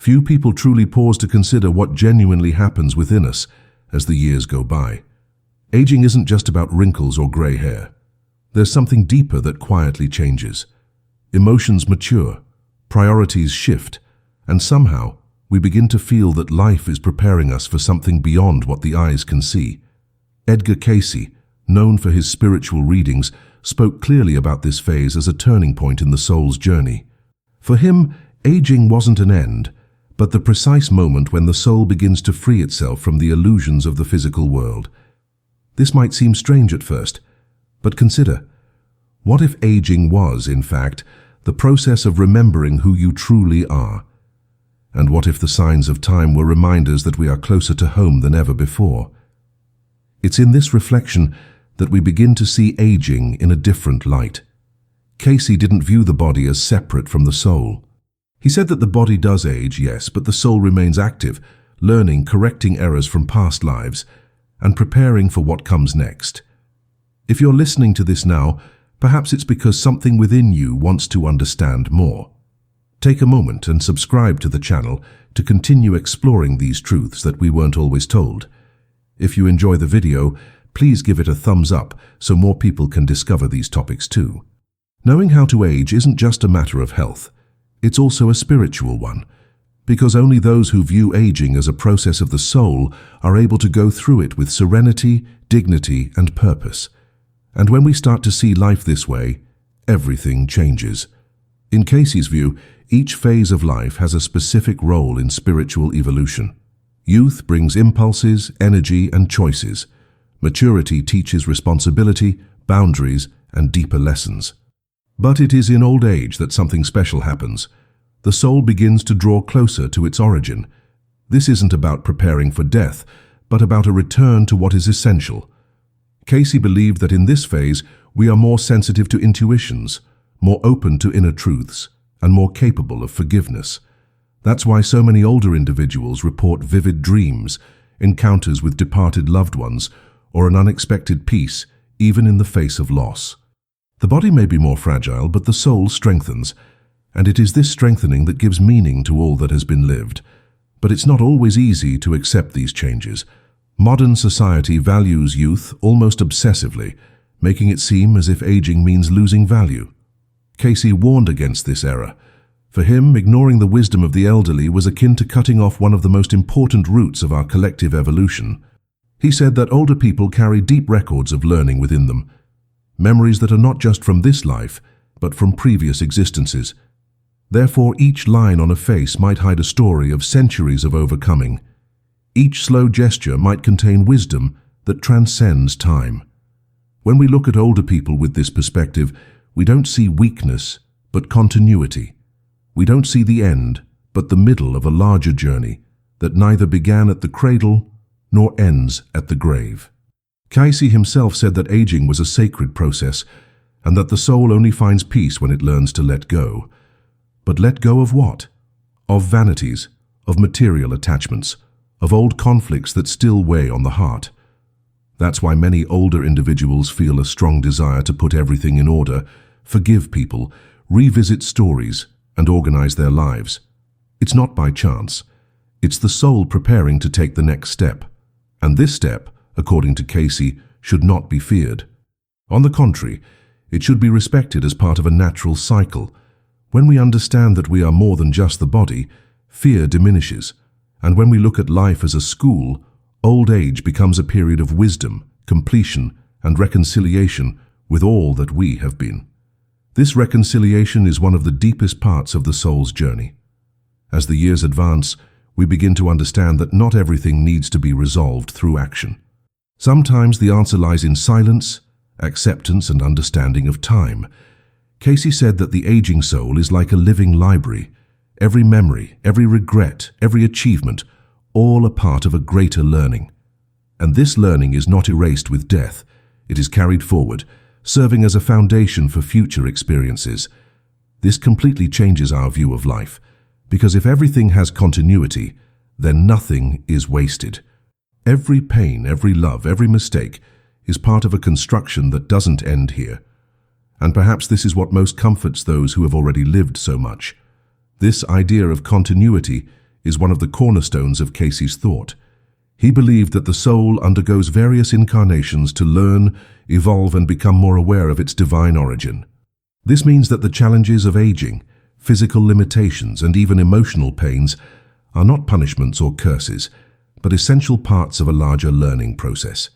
Few people truly pause to consider what genuinely happens within us as the years go by. Aging isn't just about wrinkles or grey hair. There's something deeper that quietly changes. Emotions mature, priorities shift, and somehow we begin to feel that life is preparing us for something beyond what the eyes can see. Edgar Cayce, known for his spiritual readings, spoke clearly about this phase as a turning point in the soul's journey. For him, aging wasn't an end, but the precise moment when the soul begins to free itself from the illusions of the physical world. This might seem strange at first, but consider, what if aging was, in fact, the process of remembering who you truly are? And what if the signs of time were reminders that we are closer to home than ever before? It's in this reflection that we begin to see aging in a different light. Cayce didn't view the body as separate from the soul. He said that the body does age, yes, but the soul remains active, learning, correcting errors from past lives, and preparing for what comes next. If you're listening to this now, perhaps it's because something within you wants to understand more. Take a moment and subscribe to the channel to continue exploring these truths that we weren't always told. If you enjoy the video, please give it a thumbs up so more people can discover these topics too. Knowing how to age isn't just a matter of health. It's also a spiritual one, because only those who view aging as a process of the soul are able to go through it with serenity, dignity, and purpose. And when we start to see life this way, everything changes. In Cayce's view, each phase of life has a specific role in spiritual evolution. Youth brings impulses, energy, and choices. Maturity teaches responsibility, boundaries, and deeper lessons. But it is in old age that something special happens. The soul begins to draw closer to its origin. This isn't about preparing for death, but about a return to what is essential. Cayce believed that in this phase, we are more sensitive to intuitions, more open to inner truths, and more capable of forgiveness. That's why so many older individuals report vivid dreams, encounters with departed loved ones, or an unexpected peace, even in the face of loss. The body may be more fragile, but the soul strengthens, and it is this strengthening that gives meaning to all that has been lived. But it's not always easy to accept these changes. Modern society values youth almost obsessively, making it seem as if aging means losing value. Cayce warned against this error. For him, ignoring the wisdom of the elderly was akin to cutting off one of the most important roots of our collective evolution. He said that older people carry deep records of learning within them, memories that are not just from this life, but from previous existences. Therefore, each line on a face might hide a story of centuries of overcoming. Each slow gesture might contain wisdom that transcends time. When we look at older people with this perspective, we don't see weakness, but continuity. We don't see the end, but the middle of a larger journey that neither began at the cradle nor ends at the grave. Cayce himself said that aging was a sacred process, and that the soul only finds peace when it learns to let go. But let go of what? Of vanities, of material attachments, of old conflicts that still weigh on the heart. That's why many older individuals feel a strong desire to put everything in order, forgive people, revisit stories, and organize their lives. It's not by chance. It's the soul preparing to take the next step. And this step, according to Cayce, should not be feared. On the contrary, it should be respected as part of a natural cycle. When we understand that we are more than just the body, fear diminishes. And when we look at life as a school, old age becomes a period of wisdom, completion, and reconciliation with all that we have been. This reconciliation is one of the deepest parts of the soul's journey. As the years advance, we begin to understand that not everything needs to be resolved through action. Sometimes the answer lies in silence, acceptance, and understanding of time. Cayce said that the aging soul is like a living library. Every memory, every regret, every achievement, all a part of a greater learning. And this learning is not erased with death. It is carried forward, serving as a foundation for future experiences. This completely changes our view of life, because if everything has continuity, then nothing is wasted. Every pain, every love, every mistake is part of a construction that doesn't end here. And perhaps this is what most comforts those who have already lived so much. This idea of continuity is one of the cornerstones of Cayce's thought. He believed that the soul undergoes various incarnations to learn, evolve, and become more aware of its divine origin. This means that the challenges of aging, physical limitations, and even emotional pains are not punishments or curses, but essential parts of a larger learning process.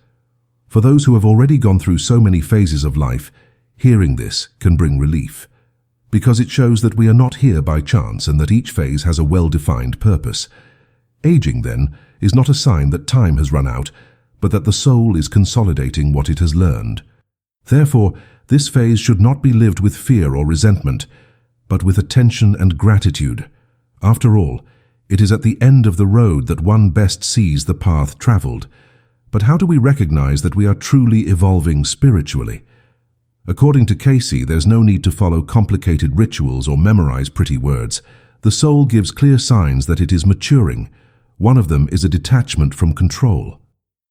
For those who have already gone through so many phases of life, hearing this can bring relief, because it shows that we are not here by chance and that each phase has a well-defined purpose. Aging, then, is not a sign that time has run out, but that the soul is consolidating what it has learned. Therefore, this phase should not be lived with fear or resentment, but with attention and gratitude. After all, it is at the end of the road that one best sees the path traveled. But how do we recognize that we are truly evolving spiritually? According to Cayce, there's no need to follow complicated rituals or memorize pretty words. The soul gives clear signs that it is maturing. One of them is a detachment from control.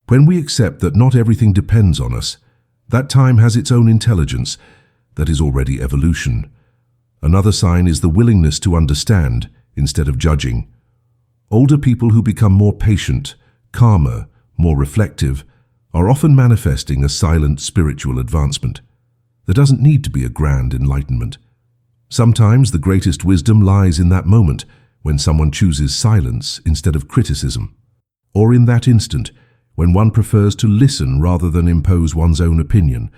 When we accept that not everything depends on us, that time has its own intelligence, that is already evolution. Another sign is the willingness to understand instead of judging. Older people who become more patient, calmer, more reflective, are often manifesting a silent spiritual advancement. There doesn't need to be a grand enlightenment. Sometimes the greatest wisdom lies in that moment, when someone chooses silence instead of criticism, or in that instant, when one prefers to listen rather than impose one's own opinion.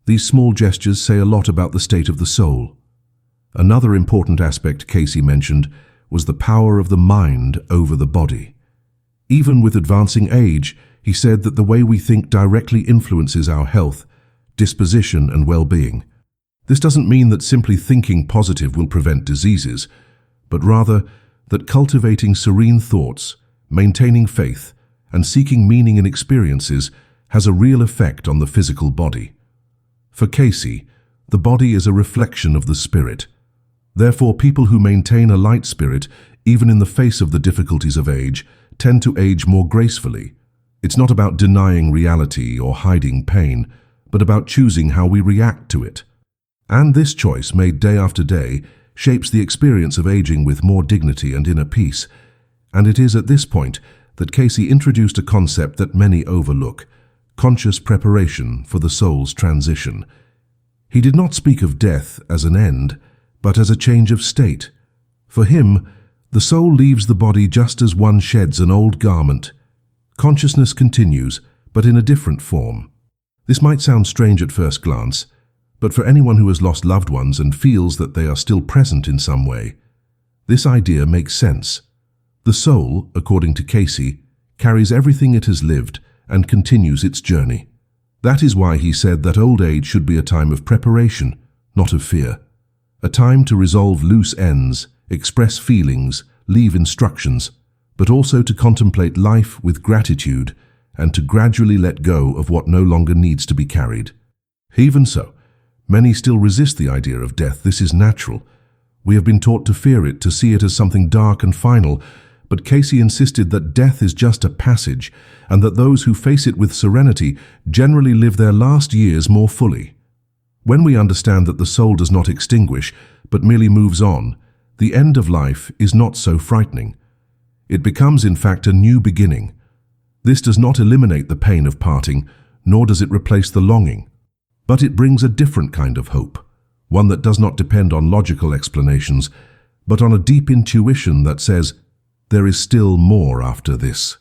These small gestures say a lot about the state of the soul. Another important aspect Cayce mentioned was the power of the mind over the body. Even with advancing age, he said that the way we think directly influences our health, disposition, and well-being. This doesn't mean that simply thinking positive will prevent diseases, but rather that cultivating serene thoughts, maintaining faith, and seeking meaning in experiences has a real effect on the physical body. For Cayce, the body is a reflection of the spirit. Therefore, people who maintain a light spirit, even in the face of the difficulties of age, tend to age more gracefully. It's not about denying reality or hiding pain, but about choosing how we react to it. And this choice, made day after day, shapes the experience of aging with more dignity and inner peace. And it is at this point that Cayce introduced a concept that many overlook: conscious preparation for the soul's transition. He did not speak of death as an end, but as a change of state. For him, the soul leaves the body just as one sheds an old garment. Consciousness continues, but in a different form. This might sound strange at first glance, but for anyone who has lost loved ones and feels that they are still present in some way, this idea makes sense. The soul, according to Cayce, carries everything it has lived and continues its journey. That is why he said that old age should be a time of preparation, not of fear. A time to resolve loose ends, express feelings, leave instructions, but also to contemplate life with gratitude and to gradually let go of what no longer needs to be carried. Even so, many still resist the idea of death. This is natural. We have been taught to fear it, to see it as something dark and final, but Cayce insisted that death is just a passage, and that those who face it with serenity generally live their last years more fully. When we understand that the soul does not extinguish, but merely moves on, the end of life is not so frightening. It becomes, in fact, a new beginning. This does not eliminate the pain of parting, nor does it replace the longing. But it brings a different kind of hope, one that does not depend on logical explanations, but on a deep intuition that says, there is still more after this.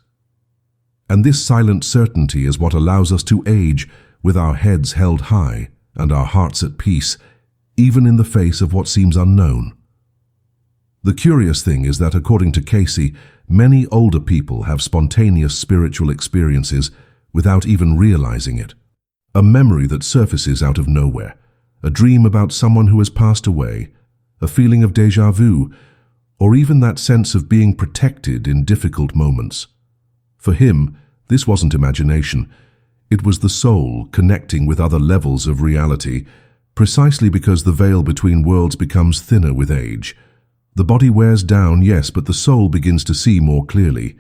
And this silent certainty is what allows us to age with our heads held high and our hearts at peace, even in the face of what seems unknown. The curious thing is that, according to Cayce, many older people have spontaneous spiritual experiences without even realizing it. A memory that surfaces out of nowhere, a dream about someone who has passed away, a feeling of déjà vu, or even that sense of being protected in difficult moments. For him, this wasn't imagination. It was the soul connecting with other levels of reality, precisely because the veil between worlds becomes thinner with age. The body wears down, yes, but the soul begins to see more clearly.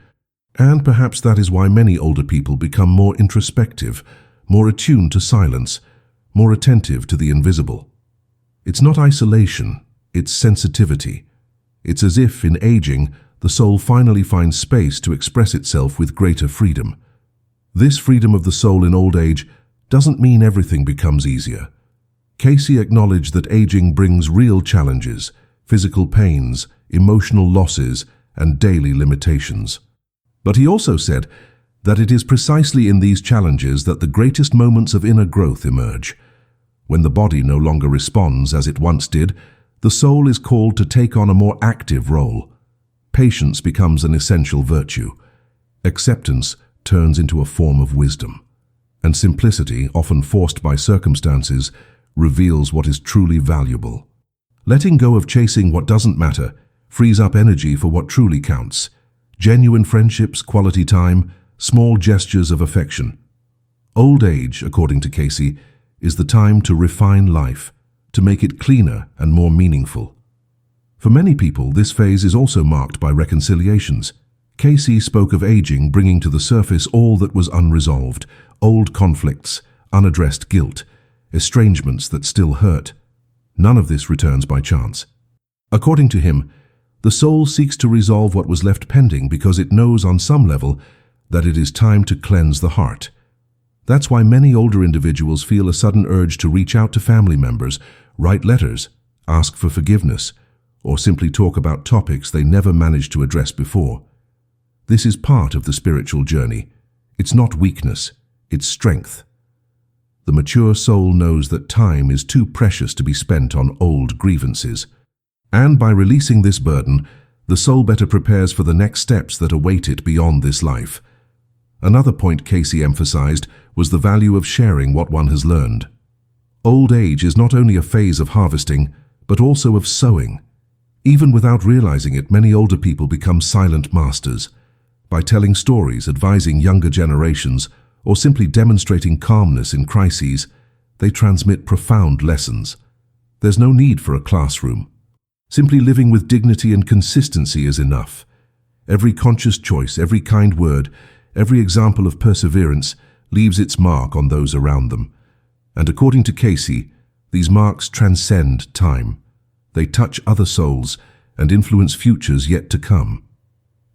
And perhaps that is why many older people become more introspective, more attuned to silence, more attentive to the invisible. It's not isolation, it's sensitivity. It's as if, in aging, the the soul finally finds space to express itself with greater freedom. This freedom of the soul in old age doesn't mean everything becomes easier. Cayce acknowledged that aging brings real challenges, physical pains, emotional losses, and daily limitations. But he also said that it is precisely in these challenges that the greatest moments of inner growth emerge. When the body no longer responds as it once did, the soul is called to take on a more active role. Patience becomes an essential virtue. Acceptance turns into a form of wisdom. And simplicity, often forced by circumstances, reveals what is truly valuable. Letting go of chasing what doesn't matter frees up energy for what truly counts. Genuine friendships, quality time, small gestures of affection. Old age, according to Cayce, is the time to refine life, to make it cleaner and more meaningful. For many people, this phase is also marked by reconciliations. Cayce spoke of aging bringing to the surface all that was unresolved, old conflicts, unaddressed guilt, estrangements that still hurt. None of this returns by chance. According to him, the soul seeks to resolve what was left pending because it knows on some level that it is time to cleanse the heart. That's why many older individuals feel a sudden urge to reach out to family members, write letters, ask for forgiveness, or simply talk about topics they never managed to address before. This is part of the spiritual journey. It's not weakness, it's strength. The mature soul knows that time is too precious to be spent on old grievances. And by releasing this burden, the soul better prepares for the next steps that await it beyond this life. Another point Cayce emphasized was the value of sharing what one has learned. Old age is not only a phase of harvesting, but also of sowing. Even without realizing it, many older people become silent masters. By telling stories, advising younger generations, or simply demonstrating calmness in crises, they transmit profound lessons. There's no need for a classroom. Simply living with dignity and consistency is enough. Every conscious choice, every kind word, every example of perseverance leaves its mark on those around them. And according to Cayce, these marks transcend time. They touch other souls and influence futures yet to come.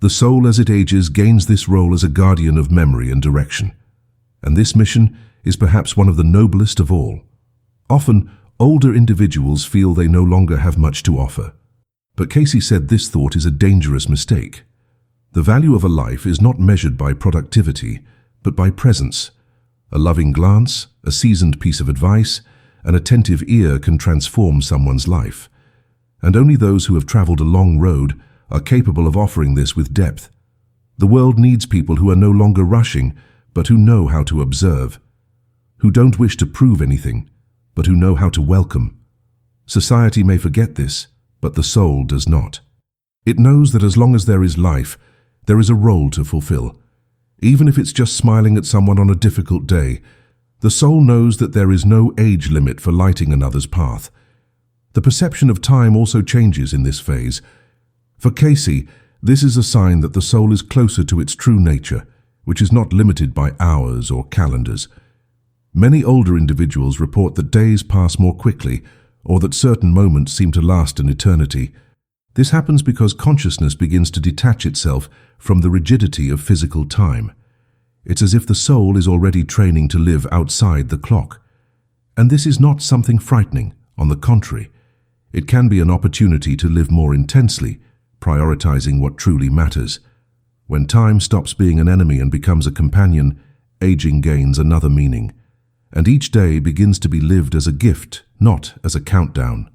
The soul, as it ages, gains this role as a guardian of memory and direction. And this mission is perhaps one of the noblest of all. Often, older individuals feel they no longer have much to offer. But Cayce said this thought is a dangerous mistake. The value of a life is not measured by productivity, but by presence. A loving glance, a seasoned piece of advice, an attentive ear can transform someone's life. And only those who have traveled a long road are capable of offering this with depth. The world needs people who are no longer rushing, but who know how to observe, who don't wish to prove anything, but who know how to welcome. Society may forget this, but the soul does not. It knows that as long as there is life, there is a role to fulfill. Even if it's just smiling at someone on a difficult day, the soul knows that there is no age limit for lighting another's path. The perception of time also changes in this phase. For Cayce, this is a sign that the soul is closer to its true nature, which is not limited by hours or calendars. Many older individuals report that days pass more quickly, or that certain moments seem to last an eternity. This happens because consciousness begins to detach itself from the rigidity of physical time. It's as if the soul is already training to live outside the clock. And this is not something frightening. On the contrary, it can be an opportunity to live more intensely, prioritizing what truly matters. When time stops being an enemy and becomes a companion, aging gains another meaning. And each day begins to be lived as a gift, not as a countdown.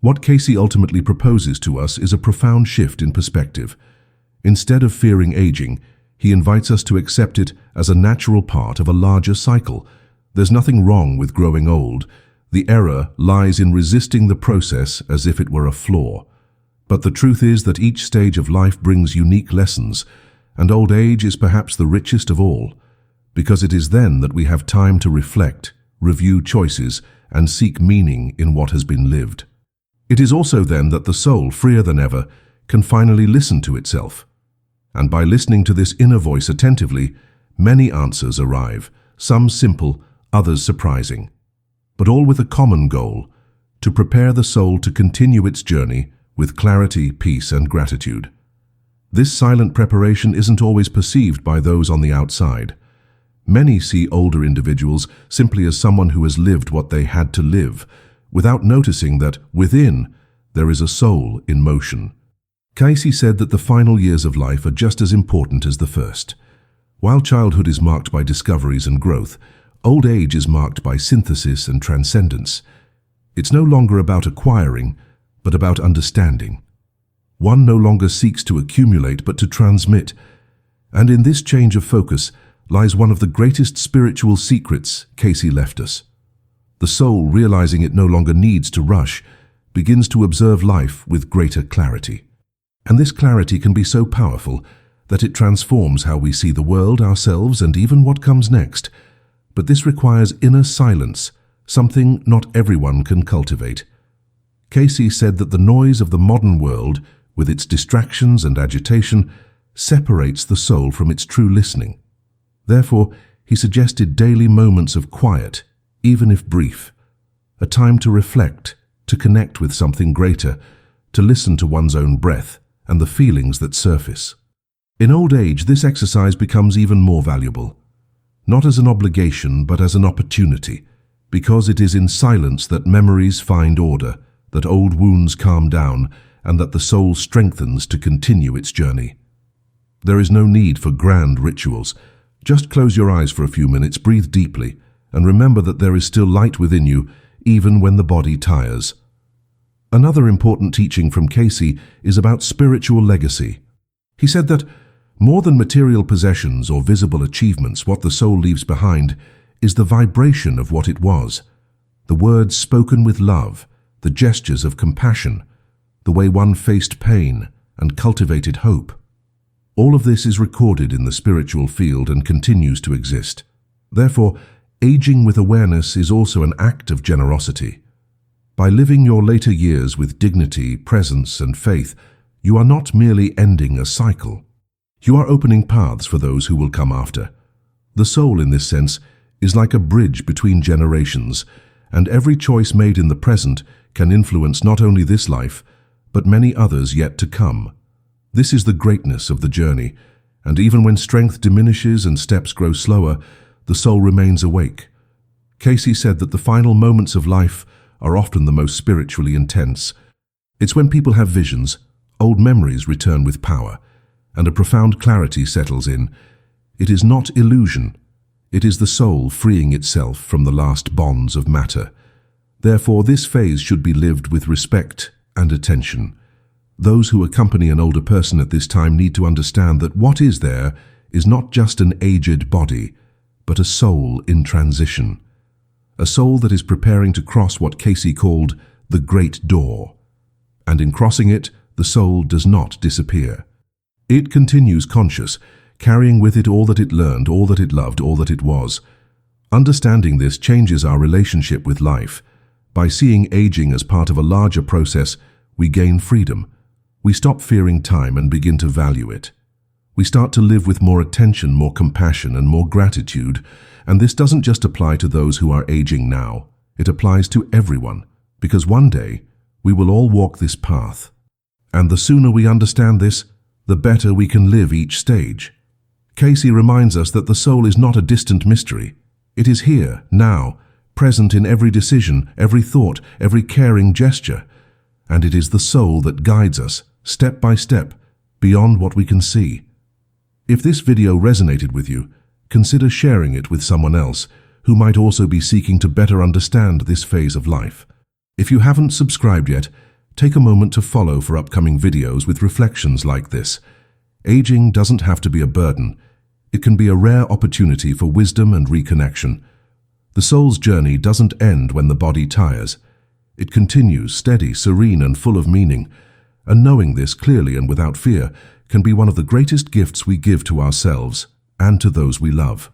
What Cayce ultimately proposes to us is a profound shift in perspective. Instead of fearing aging, he invites us to accept it as a natural part of a larger cycle. There's nothing wrong with growing old. The error lies in resisting the process as if it were a flaw. But the truth is that each stage of life brings unique lessons, and old age is perhaps the richest of all, because it is then that we have time to reflect, review choices, and seek meaning in what has been lived. It is also then that the soul, freer than ever, can finally listen to itself. And by listening to this inner voice attentively, many answers arrive, some simple, others surprising, but all with a common goal: to prepare the soul to continue its journey with clarity, peace, and gratitude. This silent preparation isn't always perceived by those on the outside. Many see older individuals simply as someone who has lived what they had to live, without noticing that within there is a soul in motion. Cayce said that the final years of life are just as important as the first. While childhood is marked by discoveries and growth, old age is marked by synthesis and transcendence. It's no longer about acquiring, but about understanding. One no longer seeks to accumulate, but to transmit. And in this change of focus lies one of the greatest spiritual secrets Cayce left us. The soul, realizing it no longer needs to rush, begins to observe life with greater clarity. And this clarity can be so powerful that it transforms how we see the world, ourselves, and even what comes next. But this requires inner silence, something not everyone can cultivate. Cayce said that the noise of the modern world, with its distractions and agitation, separates the soul from its true listening. Therefore, he suggested daily moments of quiet, even if brief, a time to reflect, to connect with something greater, to listen to one's own breath and the feelings that surface. In old age, this exercise becomes even more valuable, not as an obligation but as an opportunity, because it is in silence that memories find order, that old wounds calm down, and that the soul strengthens to continue its journey. There is no need for grand rituals. Just close your eyes for a few minutes, breathe deeply, and remember that there is still light within you, even when the body tires. Another important teaching from Cayce is about spiritual legacy. He said that more than material possessions or visible achievements, what the soul leaves behind is the vibration of what it was, the words spoken with love, the gestures of compassion, the way one faced pain and cultivated hope. All of this is recorded in the spiritual field and continues to exist. Therefore, aging with awareness is also an act of generosity. By living your later years with dignity, presence, and faith, you are not merely ending a cycle. You are opening paths for those who will come after. The soul, in this sense, is like a bridge between generations, and every choice made in the present can influence not only this life, but many others yet to come. This is the greatness of the journey, and even when strength diminishes and steps grow slower, the soul remains awake. Cayce said that the final moments of life are often the most spiritually intense. It's when people have visions, old memories return with power, and a profound clarity settles in. It is not illusion. It is the soul freeing itself from the last bonds of matter. Therefore, this phase should be lived with respect and attention. Those who accompany an older person at this time need to understand that what is there is not just an aged body, but a soul in transition. A soul that is preparing to cross what Cayce called the Great Door. And in crossing it, the soul does not disappear. It continues conscious, carrying with it all that it learned, all that it loved, all that it was. Understanding this changes our relationship with life. By seeing aging as part of a larger process, we gain freedom. We stop fearing time and begin to value it. We start to live with more attention, more compassion, and more gratitude. And this doesn't just apply to those who are aging now. It applies to everyone, because one day we will all walk this path. And the sooner we understand this, the better we can live each stage. Cayce reminds us that the soul is not a distant mystery. It is here, now, present in every decision, every thought, every caring gesture. And it is the soul that guides us, step by step, beyond what we can see. If this video resonated with you, consider sharing it with someone else who might also be seeking to better understand this phase of life. If you haven't subscribed yet, take a moment to follow for upcoming videos with reflections like this. Aging doesn't have to be a burden. It can be a rare opportunity for wisdom and reconnection. The soul's journey doesn't end when the body tires. It continues steady, serene, and full of meaning. And knowing this clearly and without fear can be one of the greatest gifts we give to ourselves and to those we love.